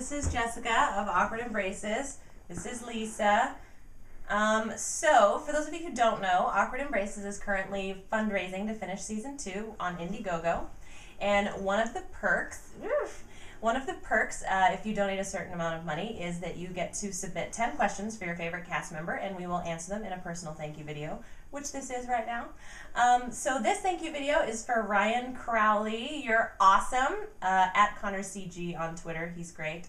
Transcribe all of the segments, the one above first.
this is Jessica of Awkward Embraces. This is Lisa. So, for those of you who don't know, Awkward Embraces is currently fundraising to finish season 2 on Indiegogo. And one of the perks, if you donate a certain amount of money, is that you get to submit 10 questions for your favorite cast member, and we will answer them in a personal thank you video, which this is right now. So this thank you video is for Ryan Crowley. You're awesome. At ConnorCG on Twitter. He's great.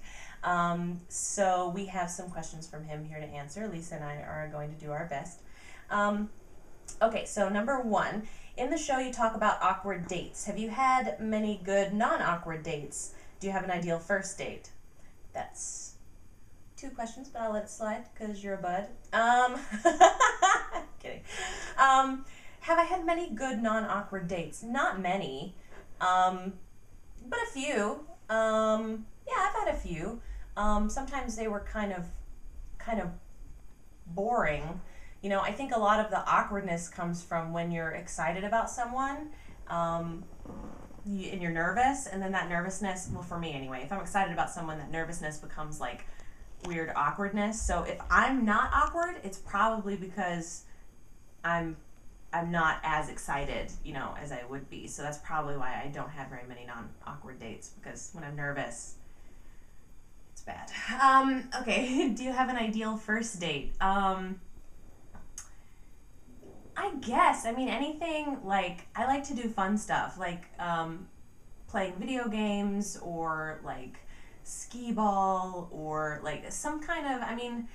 So we have some questions from him here to answer. Lisa and I are going to do our best. Okay, so number 1. In the show you talk about awkward dates. Have you had many good non-awkward dates? Do you have an ideal first date? That's 2 questions, but I'll let it slide because you're a bud. Kidding. Have I had many good non-awkward dates? Not many, but a few. Yeah, I've had a few. Sometimes they were kind of boring. You know, I think a lot of the awkwardness comes from when you're excited about someone, and you're nervous, and then that nervousness, well, for me anyway, if I'm excited about someone, that nervousness becomes like weird awkwardness. So if I'm not awkward, it's probably because I'm not as excited, you know, as I would be. So that's probably why I don't have very many non-awkward dates, because when I'm nervous, it's bad. Okay, do you have an ideal first date? I guess, I mean, anything, like, I like to do fun stuff, like, playing video games, or, like, skee ball, or, like, some kind of, I mean,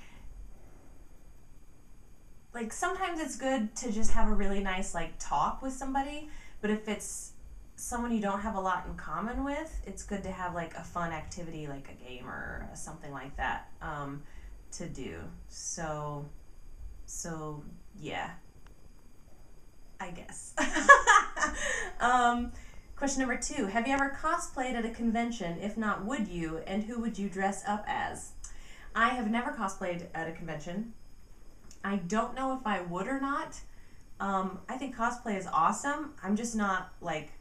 like, sometimes it's good to just have a really nice, like, talk with somebody, but if it's someone you don't have a lot in common with, it's good to have, like, a fun activity, like a game or something like that, to do. So, yeah. I guess. Question number 2. Have you ever cosplayed at a convention? If not, would you? And who would you dress up as? I have never cosplayed at a convention. I don't know if I would or not. I think cosplay is awesome. I'm just not, like,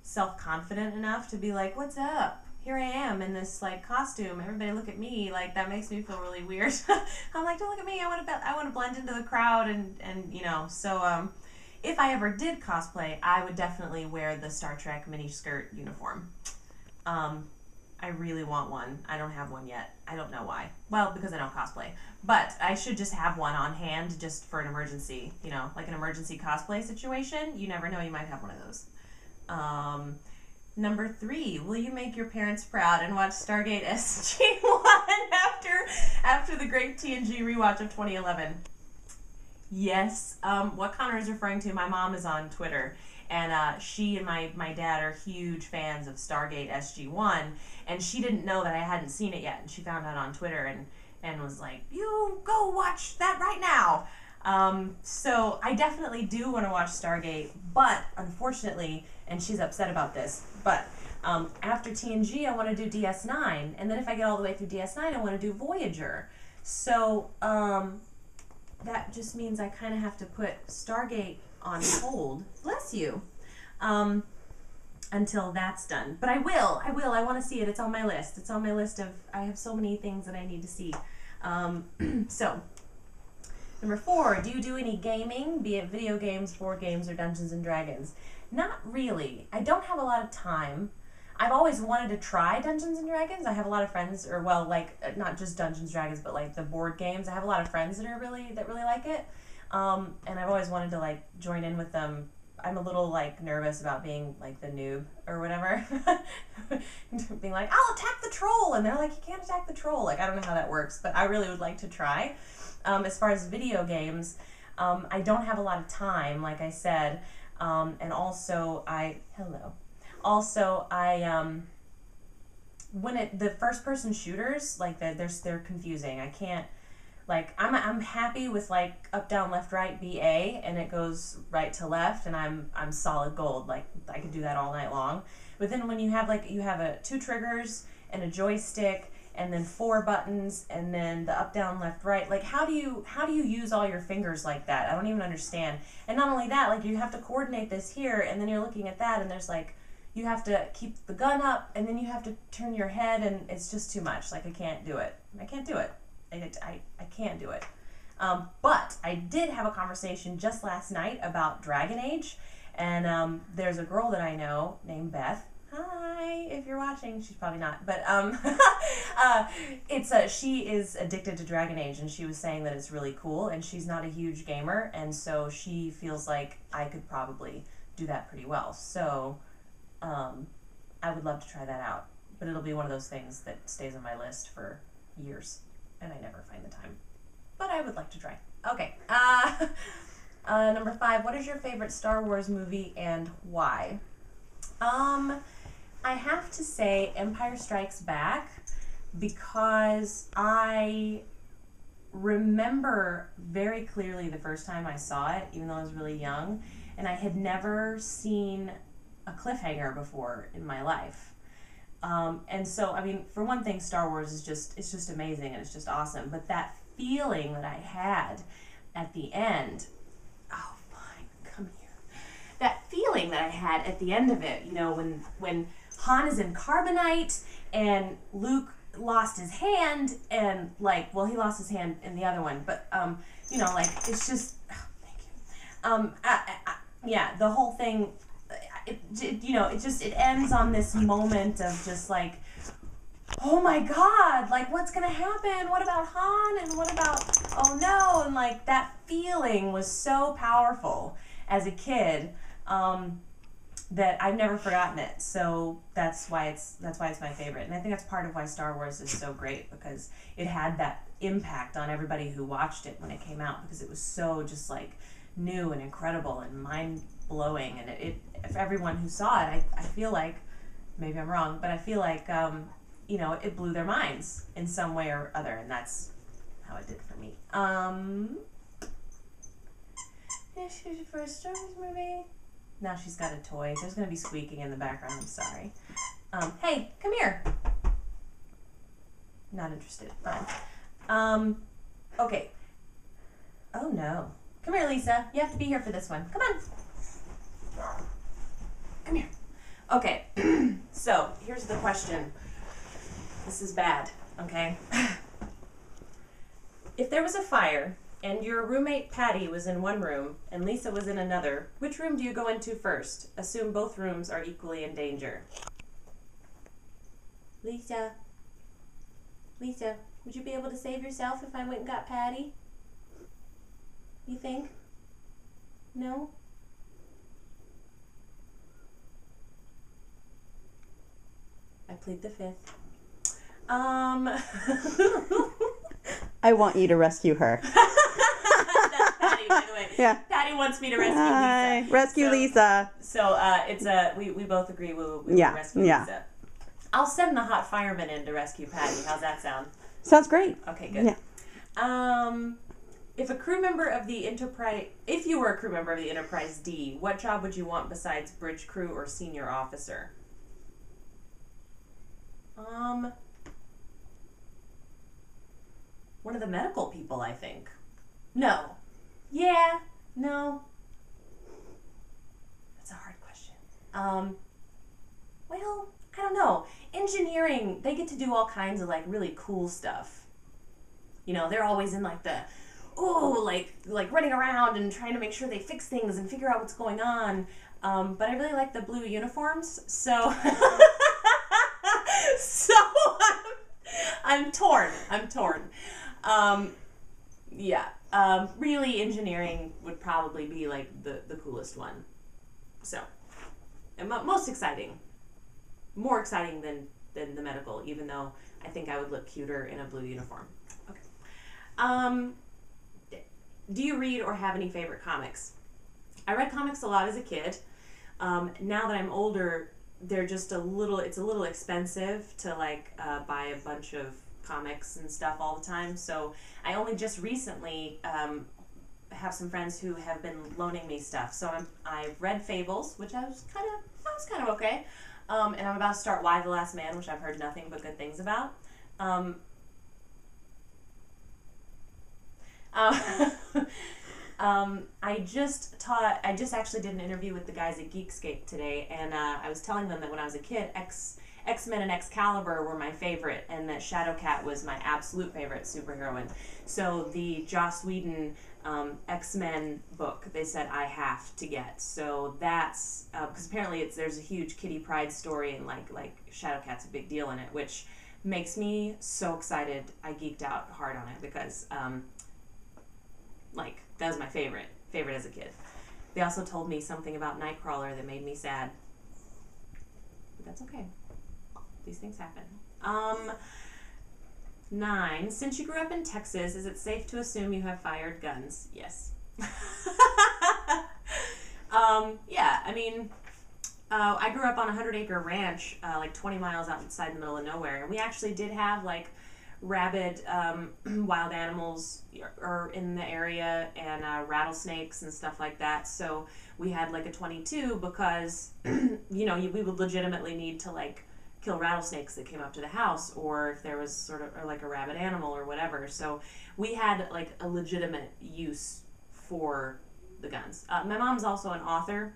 self-confident enough to be like, what's up? Here I am in this, like, costume. Everybody look at me. Like, that makes me feel really weird. I'm like, don't look at me. I want to blend into the crowd and you know, so, if I ever did cosplay, I would definitely wear the Star Trek miniskirt uniform. I really want one. I don't have one yet. I don't know why. Well, because I don't cosplay. But I should just have one on hand just for an emergency, you know, like an emergency cosplay situation. You never know, you might have one of those. Number 3, will you make your parents proud and watch Stargate SG-1 after the great TNG rewatch of 2011? Yes. What Connor is referring to, my mom is on Twitter, and she and my dad are huge fans of Stargate SG-1, and she didn't know that I hadn't seen it yet, and she found out on Twitter and was like, you go watch that right now. So I definitely do want to watch Stargate, but unfortunately, and she's upset about this, but after TNG I want to do DS9, and then if I get all the way through DS9 I want to do Voyager. So that just means I kind of have to put Stargate on hold, bless you, until that's done. But I will, I want to see it. It's on my list. It's on my list of, I have so many things that I need to see. So, number 4, do you do any gaming, be it video games, board games, or Dungeons & Dragons? Not really. I don't have a lot of time. I've always wanted to try Dungeons & Dragons. I have a lot of friends, or well, like, not just Dungeons & Dragons, but like the board games. I have a lot of friends that really like it. And I've always wanted to, like, join in with them. I'm a little, like, nervous about being, like, the noob or whatever. Being like, I'll attack the troll! And they're like, you can't attack the troll. Like, I don't know how that works, but I really would like to try. As far as video games, I don't have a lot of time, like I said. And also, when the first-person shooters, like, they're confusing. I can't, like, I'm happy with, like, up, down, left, right, BA, and it goes right to left, and I'm solid gold. Like, I could do that all night long. But then when you have, like, you have 2 triggers and a joystick, and then 4 buttons, and then the up, down, left, right. Like, how do you use all your fingers like that? I don't even understand. And not only that, like, you have to coordinate this here, and then you're looking at that, and there's, like, you have to keep the gun up, and then you have to turn your head, and it's just too much. Like, I can't do it. I can't do it. I can't do it. But I did have a conversation just last night about Dragon Age, and there's a girl that I know named Beth. Hi, if you're watching. She's probably not, but she is addicted to Dragon Age, and she was saying that it's really cool, and she's not a huge gamer, and so she feels like I could probably do that pretty well. So I would love to try that out, but it'll be one of those things that stays on my list for years, and I never find the time. But I would like to try. Okay. Number 5. What is your favorite Star Wars movie and why? I have to say Empire Strikes Back, because I remember very clearly the first time I saw it, even though I was really young, and I had never seen a cliffhanger before in my life. And so, I mean, for one thing, Star Wars is just amazing, and it's just awesome. But that feeling that I had at the end, oh, fine, come here. That feeling that I had at the end of it, you know, when Han is in carbonite and Luke lost his hand, and like, well, he lost his hand in the other one, but you know, like, it's just, oh, thank you. Yeah, the whole thing, you know, it ends on this moment of just like, oh my God, like, what's gonna happen? What about Han? And what about, oh no? And like, that feeling was so powerful as a kid, that I've never forgotten it. So that's why it's my favorite. And I think that's part of why Star Wars is so great, because it had that impact on everybody who watched it when it came out, because it was so just like new and incredible and mind-blowing. And it if everyone who saw it, I feel like, maybe I'm wrong, but I feel like, you know, it blew their minds in some way or other, and that's how it did for me. This is your first Star Wars movie. Now she's got a toy. There's going to be squeaking in the background. I'm sorry. Hey, come here. Not interested. Fine. Okay. Oh, no. Come here, Lisa. You have to be here for this one. Come on. Come here. Okay. So, here's the question. This is bad, okay? If there was a fire and your roommate Patty was in one room and Lisa was in another, which room do you go into first? Assume both rooms are equally in danger. Lisa, would you be able to save yourself if I went and got Patty? You think? No? I plead the fifth. I want you to rescue her. That's Patty, by the way. Yeah. Patty wants me to rescue Lisa. Rescue Lisa. So it's we both agree we will rescue Lisa. I'll send the hot fireman in to rescue Patty. How's that sound? Sounds great. Okay, good. Yeah. If you were a crew member of the Enterprise D, what job would you want besides bridge crew or senior officer? One of the medical people, I think. No. Yeah. No. That's a hard question. Well, I don't know. Engineering, they get to do all kinds of like really cool stuff. You know, they're always in like the, like running around and trying to make sure they fix things and figure out what's going on. But I really like the blue uniforms, so so I'm torn. Yeah. Really, engineering would probably be like the coolest one. So, and most exciting. More exciting than the medical, even though I think I would look cuter in a blue uniform. Okay. Do you read or have any favorite comics? I read comics a lot as a kid. Now that I'm older, it's a little expensive to like buy a bunch of comics and stuff all the time. So I only just recently have some friends who have been loaning me stuff. So I've read Fables, which I was kind of okay. And I'm about to start Y the Last Man, which I've heard nothing but good things about. I just actually did an interview with the guys at Geekscape today, and I was telling them that when I was a kid, X-Men and Excalibur were my favorite, and that Shadowcat was my absolute favorite superheroine. So the Joss Whedon X-Men book, they said I have to get. So that's because apparently there's a huge Kitty Pryde story, and like Shadowcat's a big deal in it, which makes me so excited. I geeked out hard on it because that was my favorite as a kid. They also told me something about Nightcrawler that made me sad, but that's okay. These things happen. 9. Since you grew up in Texas, is it safe to assume you have fired guns? Yes. Yeah, I mean, I grew up on a 100-acre ranch, 20 miles outside the middle of nowhere, and we actually did have rabid wild animals in the area, and rattlesnakes and stuff like that. So we had a 22 because we would legitimately need to kill rattlesnakes that came up to the house, or if there was sort of a rabid animal or whatever. So we had a legitimate use for the guns. My mom's also an author.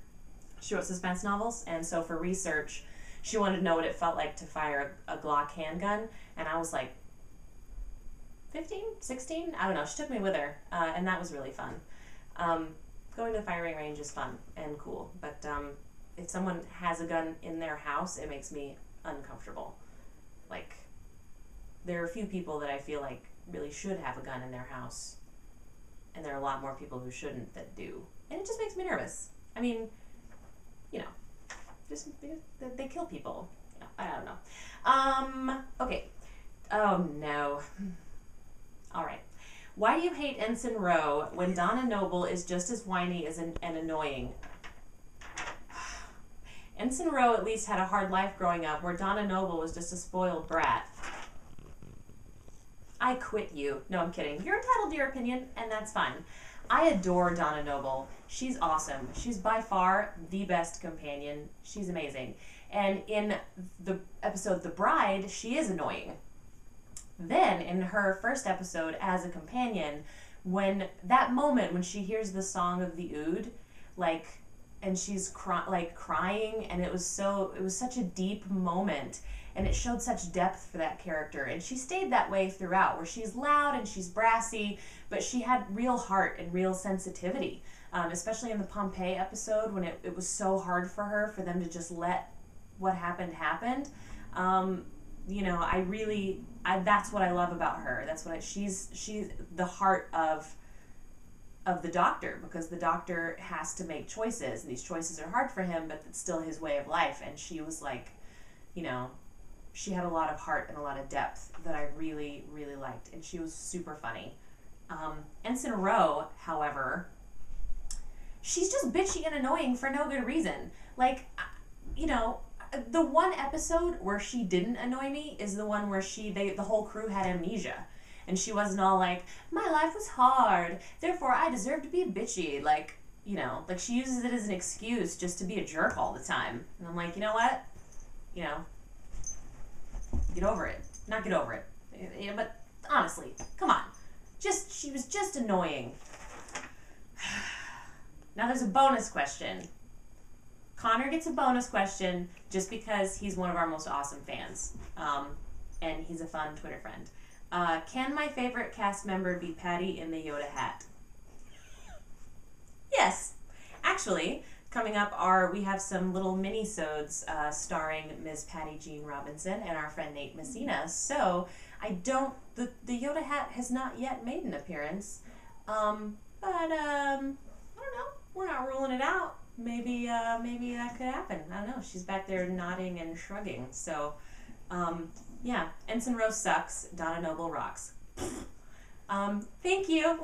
She wrote suspense novels, and so for research she wanted to know what it felt like to fire a Glock handgun, and I was 15, 16, I don't know. She took me with her, and that was really fun. Going to the firing range is fun and cool, but if someone has a gun in their house, it makes me uncomfortable. There are a few people that I feel really should have a gun in their house, and there are a lot more people who shouldn't that do, and it just makes me nervous. I mean, just they kill people. I don't know. Okay. Oh no. All right. Why do you hate Ensign Ro when Donna Noble is just as whiny and annoying? Ensign Ro at least had a hard life growing up, where Donna Noble was just a spoiled brat. I quit you. No, I'm kidding. You're entitled to your opinion, and that's fine. I adore Donna Noble. She's awesome. She's by far the best companion. She's amazing. And in the episode The Bride, she is annoying. Then, in her first episode as a companion, when that moment when she hears the song of the Ood, and she's crying, and it was such a deep moment, and it showed such depth for that character, and she stayed that way throughout, where she's loud and she's brassy, but she had real heart and real sensitivity, especially in the Pompeii episode, when it was so hard for her for them to just let what happened happen. That's what I love about her. That's what she's the heart of the Doctor, because the Doctor has to make choices, and these choices are hard for him, but it's still his way of life. And she was she had a lot of heart and a lot of depth that I really, really liked, and she was super funny. Ensign Ro, however, she's just bitchy and annoying for no good reason. The one episode where she didn't annoy me is the one where the whole crew had amnesia, and she wasn't all my life was hard, therefore I deserve to be bitchy. She uses it as an excuse just to be a jerk all the time. And I'm you know what? Get over it. Not get over it. But honestly, come on. She was just annoying. Now there's a bonus question. Connor gets a bonus question just because he's one of our most awesome fans. And he's a fun Twitter friend. Can my favorite cast member be Patty in the Yoda hat? Yes. Actually, coming up we have some little mini-sodes starring Ms. Patty Jean Robinson and our friend Nate Messina. So the Yoda hat has not yet made an appearance. But I don't know. We're not ruling it out. Maybe that could happen. I don't know. She's back there nodding and shrugging. So, yeah. Ensign Ro sucks. Donna Noble rocks. Thank you.